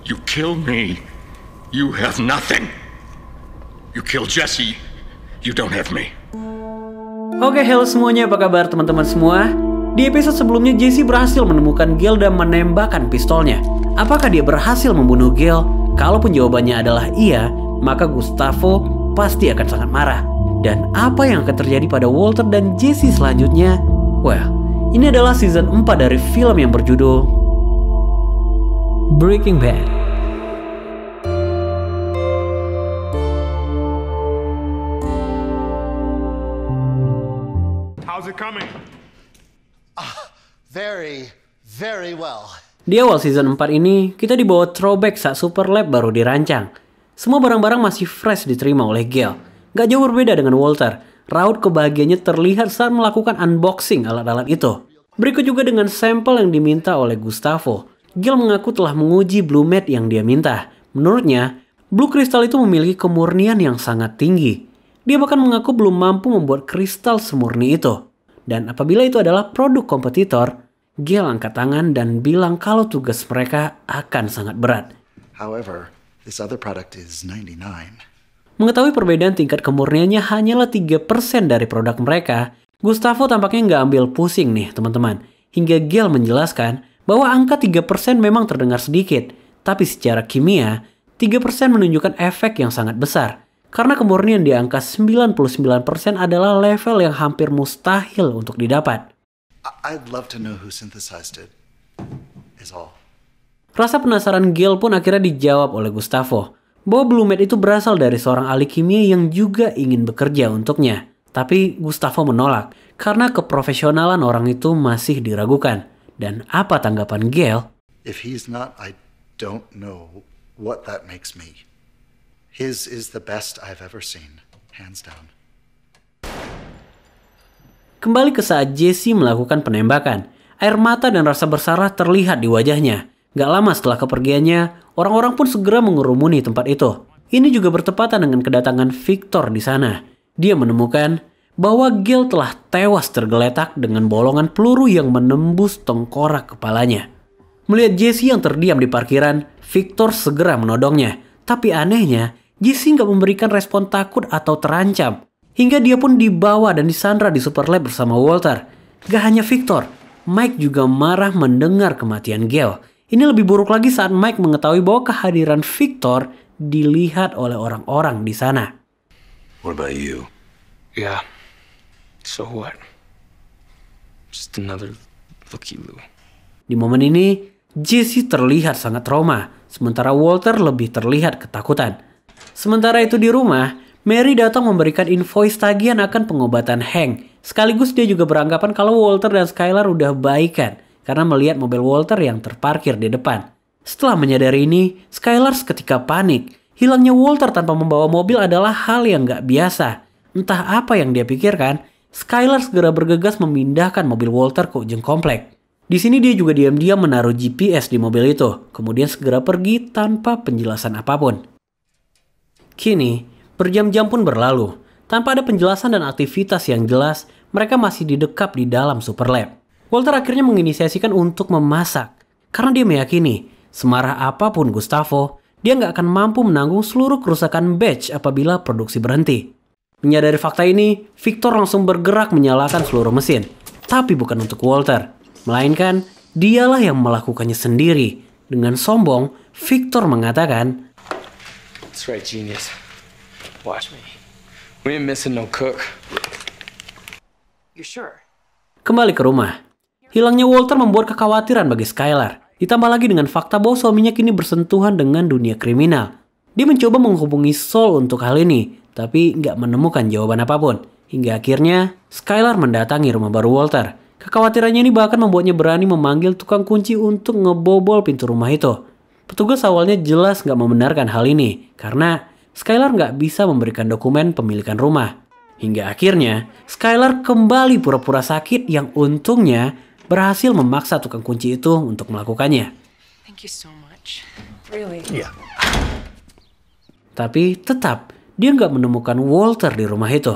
You kill me, you have nothing. You kill Jesse, you don't have me. Oke, halo semuanya, apa kabar teman-teman semua? Di episode sebelumnya, Jesse berhasil menemukan Gale dan menembakkan pistolnya. Apakah dia berhasil membunuh Gale? Kalaupun jawabannya adalah iya, maka Gustavo pasti akan sangat marah. Dan apa yang akan terjadi pada Walter dan Jesse selanjutnya? Well, ini adalah season 4 dari film yang berjudul Breaking Bad. How's it coming? Very well. Di awal season 4 ini, kita dibawa throwback saat Super Lab baru dirancang. Semua barang-barang masih fresh diterima oleh Gale. Gak jauh berbeda dengan Walter. Raut kebahagiaannya terlihat saat melakukan unboxing alat-alat itu. Berikut juga dengan sampel yang diminta oleh Gustavo. Gale mengaku telah menguji Blue Mat yang dia minta. Menurutnya, Blue Crystal itu memiliki kemurnian yang sangat tinggi. Dia bahkan mengaku belum mampu membuat kristal semurni itu. Dan apabila itu adalah produk kompetitor, Gale angkat tangan dan bilang kalau tugas mereka akan sangat berat. However, this other product is 99. Mengetahui perbedaan tingkat kemurniannya hanyalah 3% dari produk mereka, Gustavo tampaknya nggak ambil pusing nih teman-teman. Hingga Gale menjelaskan bahwa angka 3% memang terdengar sedikit, tapi secara kimia, 3% menunjukkan efek yang sangat besar. Karena kemurnian di angka 99% adalah level yang hampir mustahil untuk didapat. I'd love to know who synthesized it, is all. Rasa penasaran Gale pun akhirnya dijawab oleh Gustavo. Bahwa Blue Mat itu berasal dari seorang ahli kimia yang juga ingin bekerja untuknya. Tapi Gustavo menolak karena keprofesionalan orang itu masih diragukan. Dan apa tanggapan Gale? If he's not, I don't know what that makes me. His is the best I've ever seen, hands down. Kembali ke saat Jesse melakukan penembakan. Air mata dan rasa bersalah terlihat di wajahnya. Gak lama setelah kepergiannya, orang-orang pun segera mengerumuni tempat itu. Ini juga bertepatan dengan kedatangan Victor di sana. Dia menemukan bahwa Gale telah tewas tergeletak dengan bolongan peluru yang menembus tengkorak kepalanya. Melihat Jesse yang terdiam di parkiran, Victor segera menodongnya. Tapi anehnya, Jesse gak memberikan respon takut atau terancam. Hingga dia pun dibawa dan disandra di Super Lab bersama Walter. Gak hanya Victor, Mike juga marah mendengar kematian Gale. Ini lebih buruk lagi saat Mike mengetahui bahwa kehadiran Victor dilihat oleh orang-orang di sana. What about you? Yeah. So what? Just another looky-loo. Di momen ini, Jesse terlihat sangat trauma, sementara Walter lebih terlihat ketakutan. Sementara itu di rumah, Mary datang memberikan invoice tagihan akan pengobatan Hank. Sekaligus dia juga beranggapan kalau Walter dan Skylar udah baikan karena melihat mobil Walter yang terparkir di depan. Setelah menyadari ini, Skylar seketika panik. Hilangnya Walter tanpa membawa mobil adalah hal yang gak biasa. Entah apa yang dia pikirkan, Skylar segera bergegas memindahkan mobil Walter ke ujung komplek. Di sini dia juga diam-diam menaruh GPS di mobil itu, kemudian segera pergi tanpa penjelasan apapun. Kini, berjam-jam pun berlalu. Tanpa ada penjelasan dan aktivitas yang jelas, mereka masih didekap di dalam Super Lab. Walter akhirnya menginisiasikan untuk memasak. Karena dia meyakini, semarah apapun Gustavo, dia nggak akan mampu menanggung seluruh kerusakan batch apabila produksi berhenti. Menyadari fakta ini, Victor langsung bergerak menyalakan seluruh mesin. Tapi bukan untuk Walter, melainkan dialah yang melakukannya sendiri. Dengan sombong, Victor mengatakan, That's right, genius. Watch me. We ain't missing no cook. You sure? Kembali ke rumah. Hilangnya Walter membuat kekhawatiran bagi Skylar. Ditambah lagi dengan fakta bahwa suaminya kini bersentuhan dengan dunia kriminal. Dia mencoba menghubungi Saul untuk hal ini, tapi nggak menemukan jawaban apapun. Hingga akhirnya, Skylar mendatangi rumah baru Walter. Kekhawatirannya ini bahkan membuatnya berani memanggil tukang kunci untuk ngebobol pintu rumah itu. Petugas awalnya jelas nggak membenarkan hal ini, karena Skylar nggak bisa memberikan dokumen pemilikan rumah. Hingga akhirnya, Skylar kembali pura-pura sakit yang untungnya berhasil memaksa tukang kunci itu untuk melakukannya. Thank you so much. Really? Yeah. Tapi tetap, dia nggak menemukan Walter di rumah itu.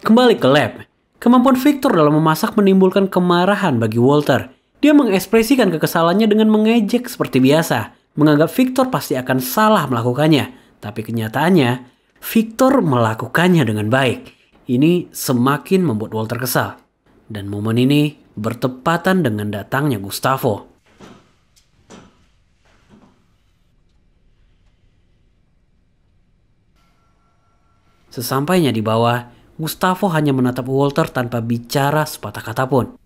Kembali ke lab, kemampuan Victor dalam memasak menimbulkan kemarahan bagi Walter. Dia mengekspresikan kekesalannya dengan mengejek seperti biasa. menganggap Victor pasti akan salah melakukannya. Tapi kenyataannya, Victor melakukannya dengan baik. Ini semakin membuat Walter kesal. Dan momen ini bertepatan dengan datangnya Gustavo. Sesampainya di bawah, Gustavo hanya menatap Walter tanpa bicara sepatah kata pun.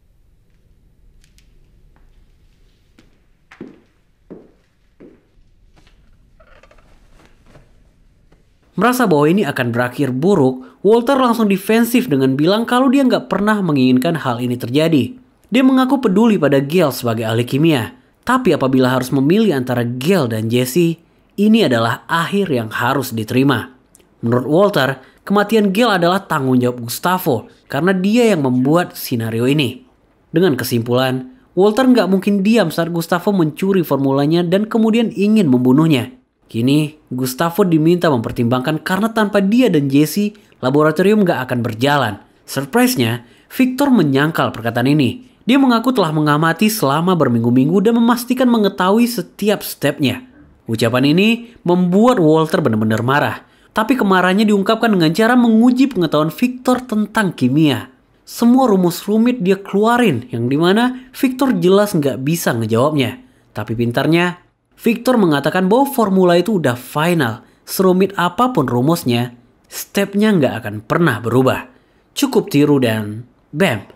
Merasa bahwa ini akan berakhir buruk, Walter langsung defensif dengan bilang kalau dia nggak pernah menginginkan hal ini terjadi. Dia mengaku peduli pada Gail sebagai ahli kimia. Tapi apabila harus memilih antara Gail dan Jesse, ini adalah akhir yang harus diterima. Menurut Walter, kematian Gail adalah tanggung jawab Gustavo karena dia yang membuat skenario ini. Dengan kesimpulan, Walter nggak mungkin diam saat Gustavo mencuri formulanya dan kemudian ingin membunuhnya. Kini, Gustavo diminta mempertimbangkan karena tanpa dia dan Jesse, laboratorium nggak akan berjalan. Surprise-nya, Victor menyangkal perkataan ini. Dia mengaku telah mengamati selama berminggu-minggu dan memastikan mengetahui setiap stepnya. Ucapan ini membuat Walter benar-benar marah. Tapi kemarahannya diungkapkan dengan cara menguji pengetahuan Victor tentang kimia. Semua rumus rumit dia keluarin, yang dimana Victor jelas nggak bisa ngejawabnya. Tapi pintarnya, Victor mengatakan bahwa formula itu udah final. Serumit apapun rumusnya, stepnya nggak akan pernah berubah. Cukup tiru dan bam,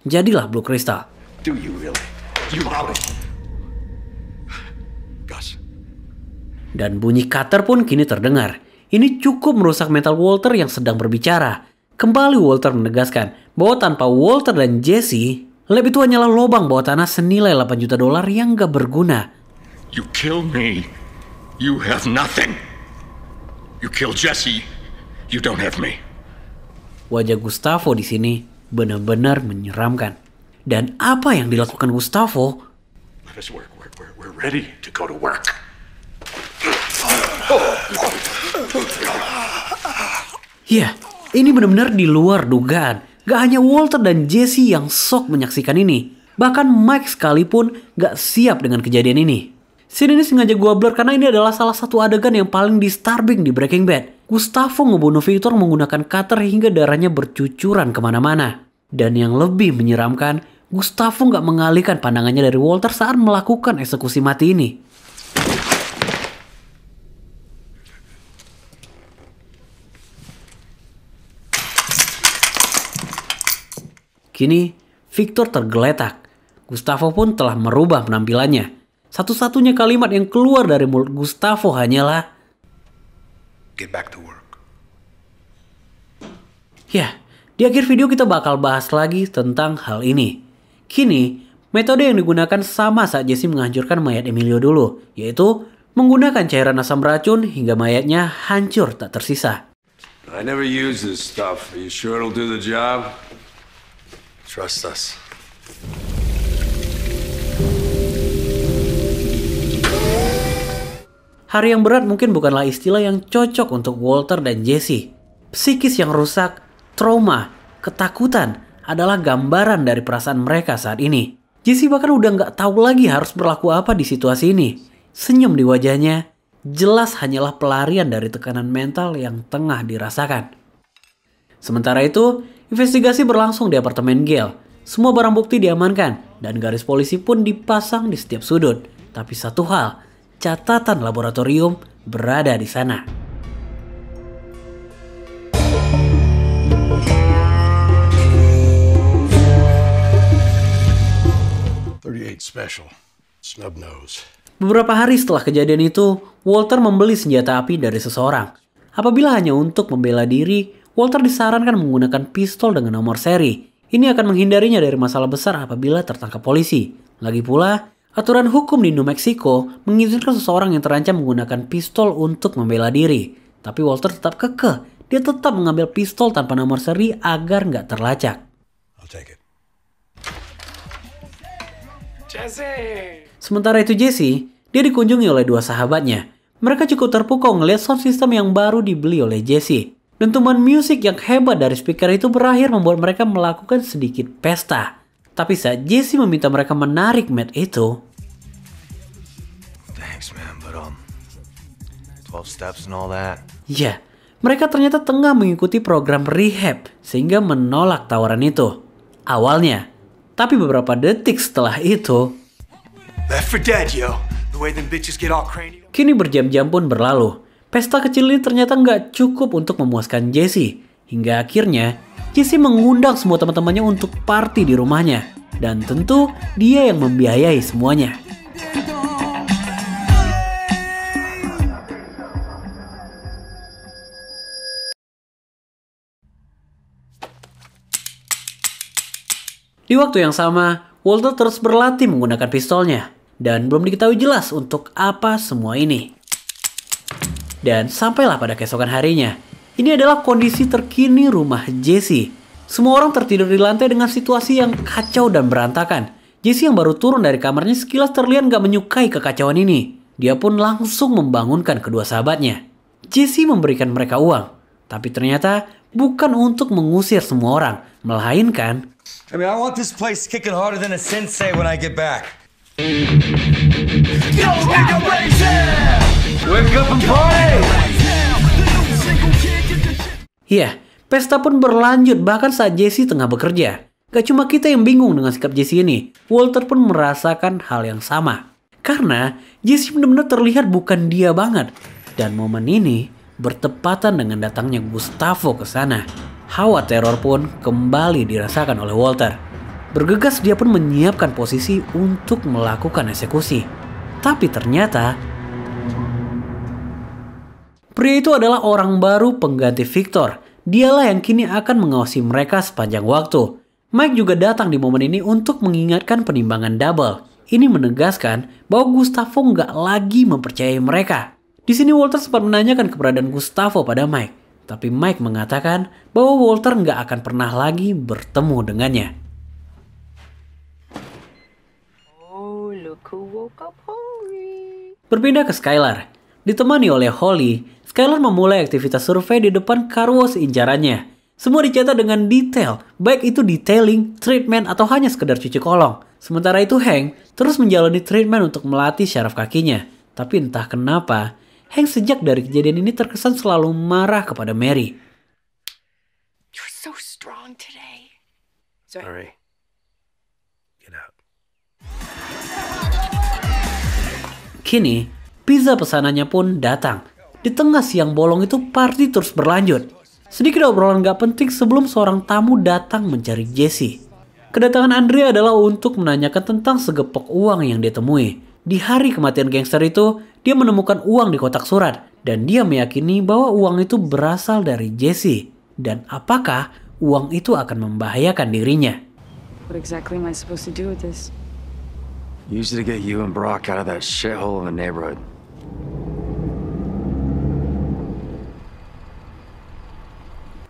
jadilah Blue Crystal. Do you really? You really? Gus. Dan bunyi cutter pun kini terdengar. Ini cukup merusak mental Walter yang sedang berbicara. Kembali Walter menegaskan bahwa tanpa Walter dan Jesse, lab itu hanyalah lubang bawah tanah senilai $8 juta yang gak berguna. You kill me, you have nothing. You kill Jesse, you don't have me. Wajah Gustavo di sini benar-benar menyeramkan. Dan apa yang dilakukan Gustavo? Let us work. We're ready to go to work. Ya, ini benar-benar di luar dugaan. Gak hanya Walter dan Jesse yang shock menyaksikan ini. Bahkan Mike sekalipun gak siap dengan kejadian ini. Scene ini sengaja gua blur karena ini adalah salah satu adegan yang paling disturbing di Breaking Bad. Gustavo ngebunuh Victor menggunakan cutter hingga darahnya bercucuran kemana-mana. Dan yang lebih menyeramkan, Gustavo gak mengalihkan pandangannya dari Walter saat melakukan eksekusi mati ini. Kini, Victor tergeletak. Gustavo pun telah merubah penampilannya. Satu-satunya kalimat yang keluar dari mulut Gustavo hanyalah, Get back to work. ya, di akhir video kita bakal bahas lagi tentang hal ini. Kini, metode yang digunakan sama saat Jesse menghancurkan mayat Emilio dulu, yaitu menggunakan cairan asam racun hingga mayatnya hancur tak tersisa. I never use this stuff. Are you sure it'll do the job? Trust us. Hari yang berat mungkin bukanlah istilah yang cocok untuk Walter dan Jesse. Psikis yang rusak, trauma, ketakutan adalah gambaran dari perasaan mereka saat ini. Jesse bahkan udah nggak tahu lagi harus berlaku apa di situasi ini. Senyum di wajahnya jelas hanyalah pelarian dari tekanan mental yang tengah dirasakan. Sementara itu, investigasi berlangsung di apartemen Gail. Semua barang bukti diamankan dan garis polisi pun dipasang di setiap sudut. Tapi satu hal, catatan laboratorium berada di sana. Special. Snub nose. Beberapa hari setelah kejadian itu, Walter membeli senjata api dari seseorang. Apabila hanya untuk membela diri, Walter disarankan menggunakan pistol dengan nomor seri. Ini akan menghindarinya dari masalah besar apabila tertangkap polisi. Lagi pula, aturan hukum di New Mexico mengizinkan seseorang yang terancam menggunakan pistol untuk membela diri. Tapi Walter tetap kekeh. Dia tetap mengambil pistol tanpa nomor seri agar nggak terlacak. I'll take it. Jesse! Sementara itu Jesse, dia dikunjungi oleh dua sahabatnya. Mereka cukup terpukau ngelihat sound system yang baru dibeli oleh Jesse. Dentuman musik yang hebat dari speaker itu berakhir membuat mereka melakukan sedikit pesta. Tapi saat Jesse meminta mereka menarik mat itu, Thanks, man, but 12 steps and all that. Ya, mereka ternyata tengah mengikuti program rehab sehingga menolak tawaran itu. Awalnya, tapi beberapa detik setelah itu, Left for dead, yo. The way them bitches get all cranny. kini berjam-jam pun berlalu. Pesta kecil ini ternyata nggak cukup untuk memuaskan Jesse. Hingga akhirnya, Jesse mengundang semua teman-temannya untuk party di rumahnya. Dan tentu, dia yang membiayai semuanya. Di waktu yang sama, Walter terus berlatih menggunakan pistolnya. Dan belum diketahui jelas untuk apa semua ini. Dan sampailah pada keesokan harinya. Ini adalah kondisi terkini rumah Jesse. Semua orang tertidur di lantai dengan situasi yang kacau dan berantakan. Jesse yang baru turun dari kamarnya sekilas terlihat gak menyukai kekacauan ini. Dia pun langsung membangunkan kedua sahabatnya. Jesse memberikan mereka uang. Tapi ternyata bukan untuk mengusir semua orang. Melainkan, I mean, I want this place kicking harder than a sensei when I get back. Yo, nigga, raise it! Wake up and party! ya, pesta pun berlanjut bahkan saat Jesse tengah bekerja. Gak cuma kita yang bingung dengan sikap Jesse ini, Walter pun merasakan hal yang sama. Karena Jesse benar-benar terlihat bukan dia banget. Dan momen ini bertepatan dengan datangnya Gustavo ke sana. Hawa teror pun kembali dirasakan oleh Walter. Bergegas dia pun menyiapkan posisi untuk melakukan eksekusi. Tapi ternyata pria itu adalah orang baru pengganti Victor. Dialah yang kini akan mengawasi mereka sepanjang waktu. Mike juga datang di momen ini untuk mengingatkan penimbangan double. Ini menegaskan bahwa Gustavo nggak lagi mempercayai mereka. Di sini Walter sempat menanyakan keberadaan Gustavo pada Mike. Tapi Mike mengatakan bahwa Walter nggak akan pernah lagi bertemu dengannya. Oh, look who woke up hungry. Berpindah ke Skylar. Ditemani oleh Holly, Skylar memulai aktivitas survei di depan car wash incarannya. Semua dicatat dengan detail, baik itu detailing, treatment, atau hanya sekedar cuci kolong. Sementara itu Hank terus menjalani treatment untuk melatih syaraf kakinya. Tapi entah kenapa, Hank sejak dari kejadian ini terkesan selalu marah kepada Mary. You're so strong today. Sorry. Get out. Kini, pizza pesanannya pun datang. Di tengah siang bolong itu party terus berlanjut. Sedikit obrolan gak penting sebelum seorang tamu datang mencari Jesse. Kedatangan Andrea adalah untuk menanyakan tentang segepok uang yang ditemui. Di hari kematian gangster itu, dia menemukan uang di kotak surat. Dan dia meyakini bahwa uang itu berasal dari Jesse. Dan apakah uang itu akan membahayakan dirinya? What exactly am I supposed to do with this? Use it to get you and Brock out of that shithole of a neighborhood.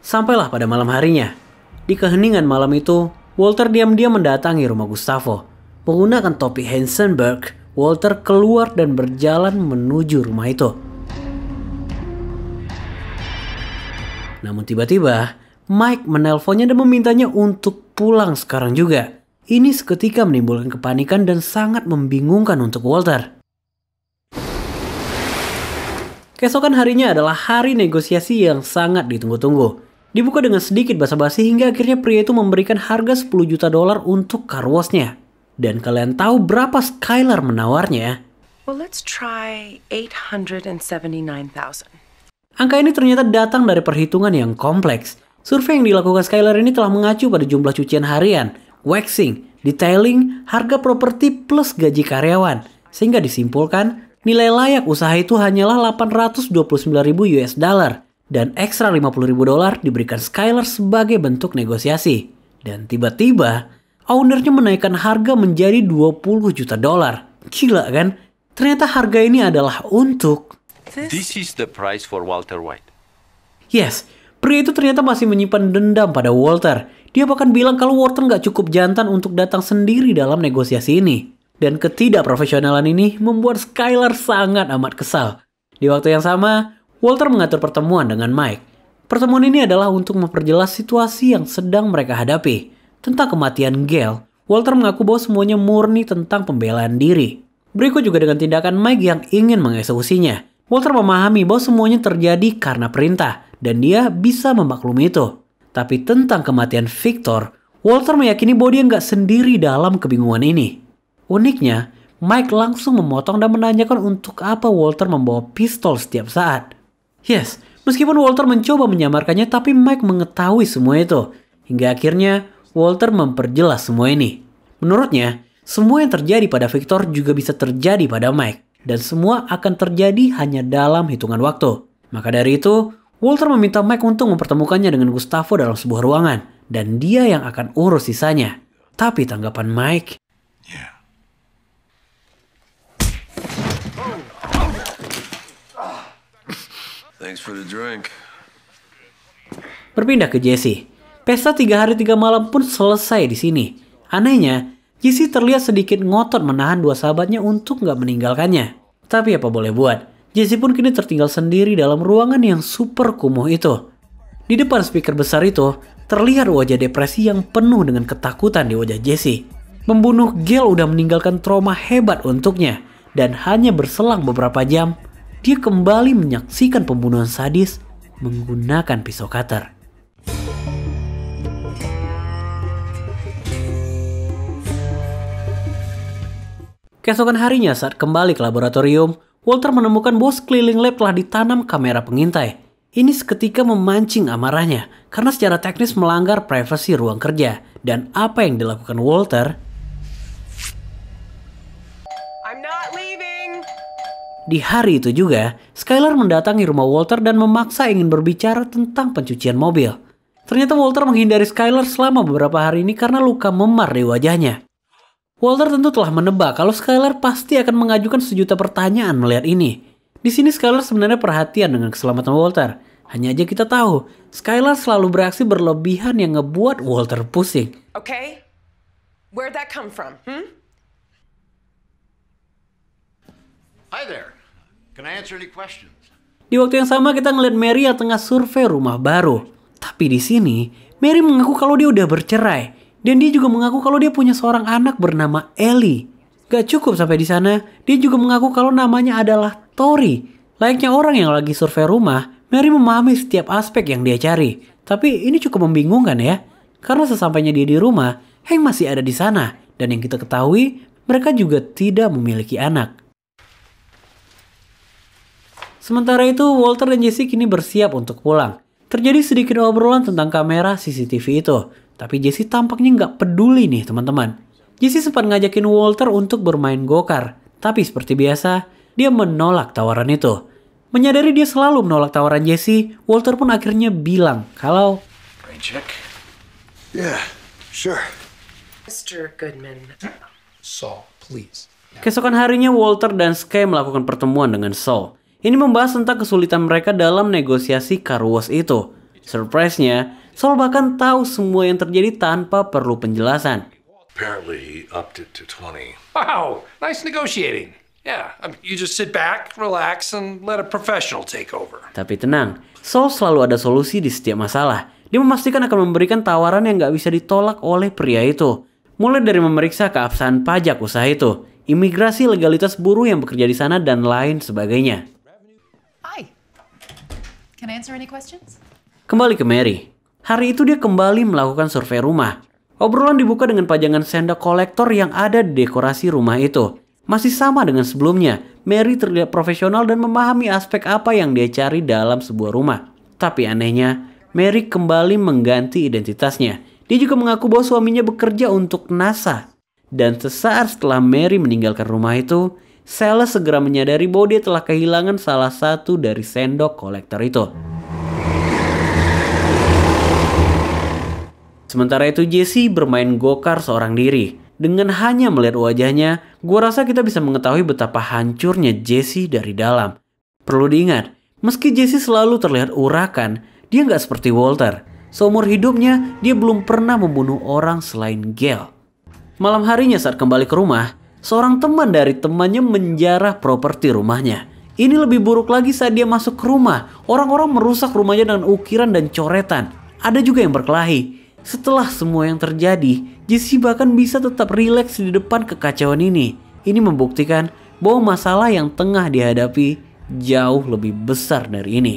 Sampailah pada malam harinya. Di keheningan malam itu, Walter diam-diam mendatangi rumah Gustavo. Menggunakan topi Heisenberg, Walter keluar dan berjalan menuju rumah itu. Namun tiba-tiba, Mike menelponnya dan memintanya untuk pulang sekarang juga. Ini seketika menimbulkan kepanikan dan sangat membingungkan untuk Walter. Keesokan harinya adalah hari negosiasi yang sangat ditunggu-tunggu. Dibuka dengan sedikit basa-basi hingga akhirnya pria itu memberikan harga $10 juta untuk car wash-nya. Dan kalian tahu berapa Skylar menawarnya? Well, let's try 879,000. Angka ini ternyata datang dari perhitungan yang kompleks. Survei yang dilakukan Skylar ini telah mengacu pada jumlah cucian harian, waxing, detailing, harga properti plus gaji karyawan. Sehingga disimpulkan, nilai layak usaha itu hanyalah $829.000 dan ekstra $50.000 diberikan Skylar sebagai bentuk negosiasi. Dan tiba-tiba, ownernya menaikkan harga menjadi $20 juta. Gila kan? Ternyata harga ini adalah untuk... This is the price for Walter White. Yes, pria itu ternyata masih menyimpan dendam pada Walter. Dia bahkan bilang kalau Walter nggak cukup jantan untuk datang sendiri dalam negosiasi ini. Dan ketidakprofesionalan ini membuat Skylar sangat amat kesal. Di waktu yang sama, Walter mengatur pertemuan dengan Mike. Pertemuan ini adalah untuk memperjelas situasi yang sedang mereka hadapi. Tentang kematian Gail, Walter mengaku bahwa semuanya murni tentang pembelaan diri. Berikut juga dengan tindakan Mike yang ingin mengeksekusinya. Walter memahami bahwa semuanya terjadi karena perintah dan dia bisa memaklumi itu. Tapi tentang kematian Victor, Walter meyakini bahwa dia nggak sendiri dalam kebingungan ini. Uniknya, Mike langsung memotong dan menanyakan untuk apa Walter membawa pistol setiap saat. Yes, meskipun Walter mencoba menyamarkannya, tapi Mike mengetahui semua itu. Hingga akhirnya Walter memperjelas semua ini. Menurutnya, semua yang terjadi pada Victor juga bisa terjadi pada Mike. Dan semua akan terjadi hanya dalam hitungan waktu. Maka dari itu, Walter meminta Mike untuk mempertemukannya dengan Gustavo dalam sebuah ruangan. Dan dia yang akan urus sisanya. Tapi tanggapan Mike... Thanks for the drink. Berpindah ke Jesse. Pesta 3 hari 3 malam pun selesai di sini. Anehnya, Jesse terlihat sedikit ngotot menahan dua sahabatnya untuk nggak meninggalkannya. Tapi apa boleh buat, Jesse pun kini tertinggal sendiri dalam ruangan yang super kumuh itu. Di depan speaker besar itu, terlihat wajah depresi yang penuh dengan ketakutan di wajah Jesse. Pembunuh Gale udah meninggalkan trauma hebat untuknya. Dan hanya berselang beberapa jam, dia kembali menyaksikan pembunuhan sadis menggunakan pisau cutter. Keesokan harinya saat kembali ke laboratorium, Walter menemukan bahwa sekeliling lab telah ditanam kamera pengintai. Ini seketika memancing amarahnya karena secara teknis melanggar privasi ruang kerja. Dan apa yang dilakukan Walter? I'm not leaving. Di hari itu juga, Skylar mendatangi rumah Walter dan memaksa ingin berbicara tentang pencucian mobil. Ternyata Walter menghindari Skylar selama beberapa hari ini karena luka memar di wajahnya. Walter tentu telah menebak kalau Skylar pasti akan mengajukan sejuta pertanyaan melihat ini. Di sini Skylar sebenarnya perhatian dengan keselamatan Walter. Hanya aja kita tahu, Skylar selalu bereaksi berlebihan yang ngebuat Walter pusing. Okay? Where'd that come from? Hi there. Can I answer any questions? Di waktu yang sama kita ngeliat Mary yang tengah survei rumah baru. Tapi di sini, Mary mengaku kalau dia udah bercerai. Dan dia juga mengaku kalau dia punya seorang anak bernama Ellie. Gak cukup sampai di sana, dia juga mengaku kalau namanya adalah Tori. Layaknya orang yang lagi survei rumah, Mary memahami setiap aspek yang dia cari. Tapi ini cukup membingungkan ya. Karena sesampainya dia di rumah, Hank masih ada di sana. Dan yang kita ketahui, mereka juga tidak memiliki anak. Sementara itu, Walter dan Jesse kini bersiap untuk pulang. Terjadi sedikit obrolan tentang kamera CCTV itu. Tapi Jesse tampaknya nggak peduli nih teman-teman. Jesse sempat ngajakin Walter untuk bermain go-kart. Tapi seperti biasa, dia menolak tawaran itu. Menyadari dia selalu menolak tawaran Jesse, Walter pun akhirnya bilang kalau... Rain check? Yeah, sure. Mr. Goodman. Saul, please. Keesokan harinya Walter dan Sky melakukan pertemuan dengan Saul. Ini membahas tentang kesulitan mereka dalam negosiasi car wash itu. Surprise-nya, Saul bahkan tahu semua yang terjadi tanpa perlu penjelasan. Apparently he upped it to 20. Wow, nice negotiating. Yeah, you just sit back, relax, and let a professional take over. Tapi tenang, Saul selalu ada solusi di setiap masalah. Dia memastikan akan memberikan tawaran yang nggak bisa ditolak oleh pria itu. Mulai dari memeriksa keabsahan pajak usaha itu, imigrasi legalitas buruh yang bekerja di sana, dan lain sebagainya. Hi. Can I answer any questions? Kembali ke Mary. Hari itu dia kembali melakukan survei rumah. Obrolan dibuka dengan pajangan sendok kolektor yang ada di dekorasi rumah itu. Masih sama dengan sebelumnya, Mary terlihat profesional dan memahami aspek apa yang dia cari dalam sebuah rumah. Tapi anehnya, Mary kembali mengganti identitasnya. Dia juga mengaku bahwa suaminya bekerja untuk NASA. Dan sesaat setelah Mary meninggalkan rumah itu, Sales segera menyadari bahwa dia telah kehilangan salah satu dari sendok kolektor itu. Sementara itu Jesse bermain go-kart seorang diri. Dengan hanya melihat wajahnya, gua rasa kita bisa mengetahui betapa hancurnya Jesse dari dalam. Perlu diingat, meski Jesse selalu terlihat urakan, dia nggak seperti Walter. Seumur hidupnya, dia belum pernah membunuh orang selain Gale. Malam harinya saat kembali ke rumah, seorang teman dari temannya menjarah properti rumahnya. Ini lebih buruk lagi saat dia masuk ke rumah. Orang-orang merusak rumahnya dengan ukiran dan coretan. Ada juga yang berkelahi. Setelah semua yang terjadi, Jesse bahkan bisa tetap rileks di depan kekacauan ini. Ini membuktikan bahwa masalah yang tengah dihadapi jauh lebih besar dari ini.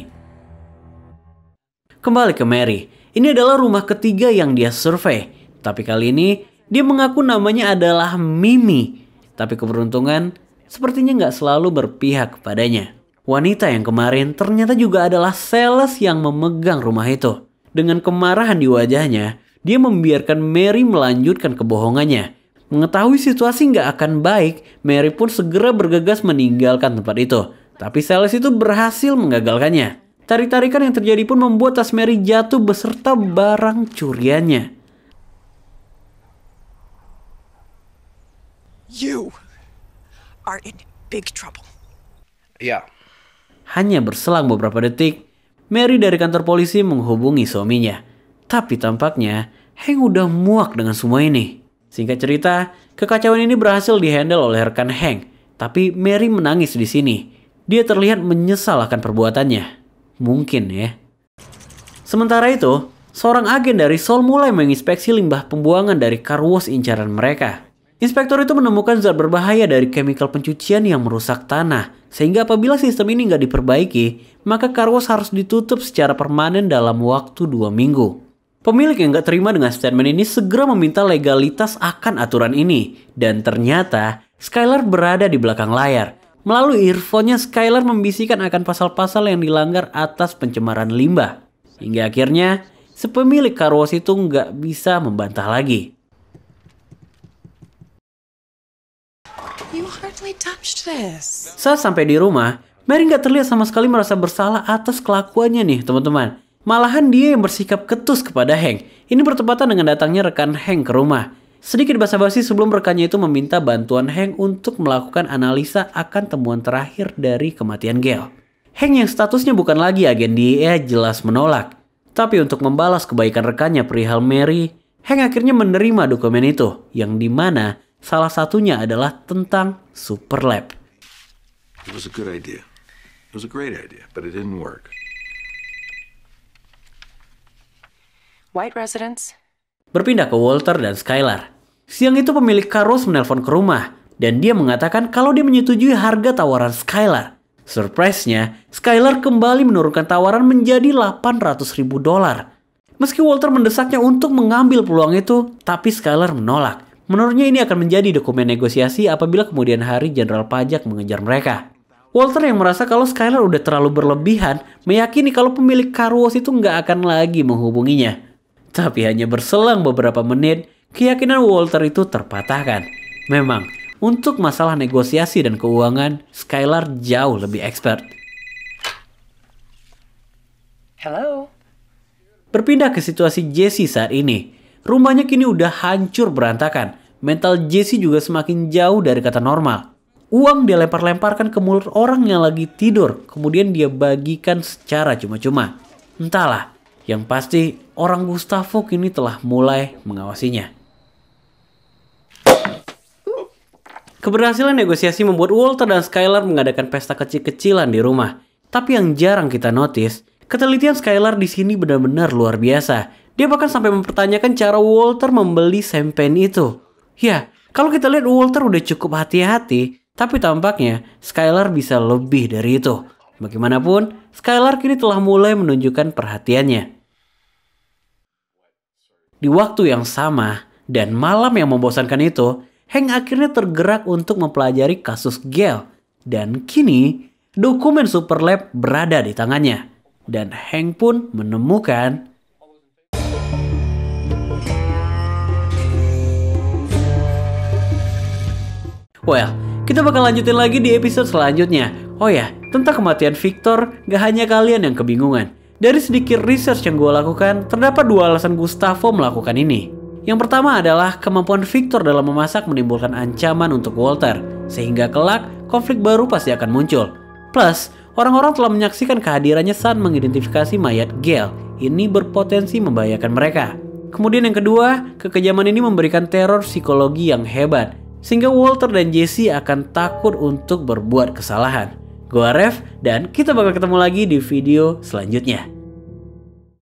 Kembali ke Mary, ini adalah rumah ketiga yang dia survei. Tapi kali ini dia mengaku namanya adalah Mimi. Tapi keberuntungan sepertinya nggak selalu berpihak kepadanya. Wanita yang kemarin ternyata juga adalah sales yang memegang rumah itu. Dengan kemarahan di wajahnya, dia membiarkan Mary melanjutkan kebohongannya. Mengetahui situasi nggak akan baik, Mary pun segera bergegas meninggalkan tempat itu. Tapi sales itu berhasil menggagalkannya. Tarik-tarikan yang terjadi pun membuat tas Mary jatuh beserta barang curiannya. You are in big trouble. Yeah. Hanya berselang beberapa detik, Mary dari kantor polisi menghubungi suaminya. Tapi tampaknya Hank udah muak dengan semua ini. Singkat cerita, kekacauan ini berhasil dihandle oleh rekan Hank. Tapi Mary menangis di sini. Dia terlihat menyesal akan perbuatannya. Mungkin ya. Sementara itu, seorang agen dari Seoul mulai menginspeksi limbah pembuangan dari car wash incaran mereka. Inspektor itu menemukan zat berbahaya dari chemical pencucian yang merusak tanah. Sehingga apabila sistem ini nggak diperbaiki, maka car wash harus ditutup secara permanen dalam waktu 2 minggu. Pemilik yang nggak terima dengan statement ini segera meminta legalitas akan aturan ini. Dan ternyata Skylar berada di belakang layar. Melalui earphone-nya, Skylar membisikkan akan pasal-pasal yang dilanggar atas pencemaran limbah. Hingga akhirnya, si pemilik car wash itu nggak bisa membantah lagi. You hardly touched this. Saat sampai di rumah, Mary nggak terlihat sama sekali merasa bersalah atas kelakuannya nih teman-teman. Malahan dia yang bersikap ketus kepada Hank. Ini bertepatan dengan datangnya rekan Hank ke rumah. Sedikit basa-basi sebelum rekannya itu meminta bantuan Hank untuk melakukan analisa akan temuan terakhir dari kematian Gail. Hank yang statusnya bukan lagi agen DEA jelas menolak. Tapi untuk membalas kebaikan rekannya perihal Mary, Hank akhirnya menerima dokumen itu, yang dimana salah satunya adalah tentang Super Lab. It was a good idea. It was a great idea, but it didn't work. White residents. Berpindah ke Walter dan Skylar. Siang itu pemilik car wash menelpon ke rumah dan dia mengatakan kalau dia menyetujui harga tawaran Skylar. Surprise-nya, Skylar kembali menurunkan tawaran menjadi $800.000. Meski Walter mendesaknya untuk mengambil peluang itu, tapi Skylar menolak. Menurutnya ini akan menjadi dokumen negosiasi apabila kemudian hari Jenderal Pajak mengejar mereka. Walter yang merasa kalau Skylar udah terlalu berlebihan, meyakini kalau pemilik car wash itu nggak akan lagi menghubunginya. Tapi hanya berselang beberapa menit, keyakinan Walter itu terpatahkan. Memang, untuk masalah negosiasi dan keuangan, Skylar jauh lebih expert. Hello. Berpindah ke situasi Jesse saat ini. Rumahnya kini udah hancur berantakan. Mental Jesse juga semakin jauh dari kata normal. Uang dia lempar-lemparkan ke mulut orang yang lagi tidur. Kemudian dia bagikan secara cuma-cuma. Entahlah. Yang pasti, orang Gustavo kini telah mulai mengawasinya. Keberhasilan negosiasi membuat Walter dan Skylar mengadakan pesta kecil-kecilan di rumah. Tapi yang jarang kita notice, ketelitian Skylar di sini benar-benar luar biasa. Dia bahkan sampai mempertanyakan cara Walter membeli champagne itu. Ya, kalau kita lihat Walter udah cukup hati-hati, tapi tampaknya Skylar bisa lebih dari itu. Bagaimanapun, Skylar kini telah mulai menunjukkan perhatiannya. Di waktu yang sama, dan malam yang membosankan itu, Hank akhirnya tergerak untuk mempelajari kasus Gail. Dan kini, dokumen Super Lab berada di tangannya. Dan Hank pun menemukan... Well, kita bakal lanjutin lagi di episode selanjutnya. Oh ya, tentang kematian Victor, gak hanya kalian yang kebingungan. Dari sedikit research yang gue lakukan, terdapat 2 alasan Gustavo melakukan ini. Yang pertama adalah kemampuan Victor dalam memasak menimbulkan ancaman untuk Walter, sehingga kelak konflik baru pasti akan muncul. Plus, orang-orang telah menyaksikan kehadirannya saat mengidentifikasi mayat Gail. Ini berpotensi membahayakan mereka. Kemudian yang kedua, kekejaman ini memberikan teror psikologi yang hebat, sehingga Walter dan Jesse akan takut untuk berbuat kesalahan. Gua Rev, dan kita bakal ketemu lagi di video selanjutnya.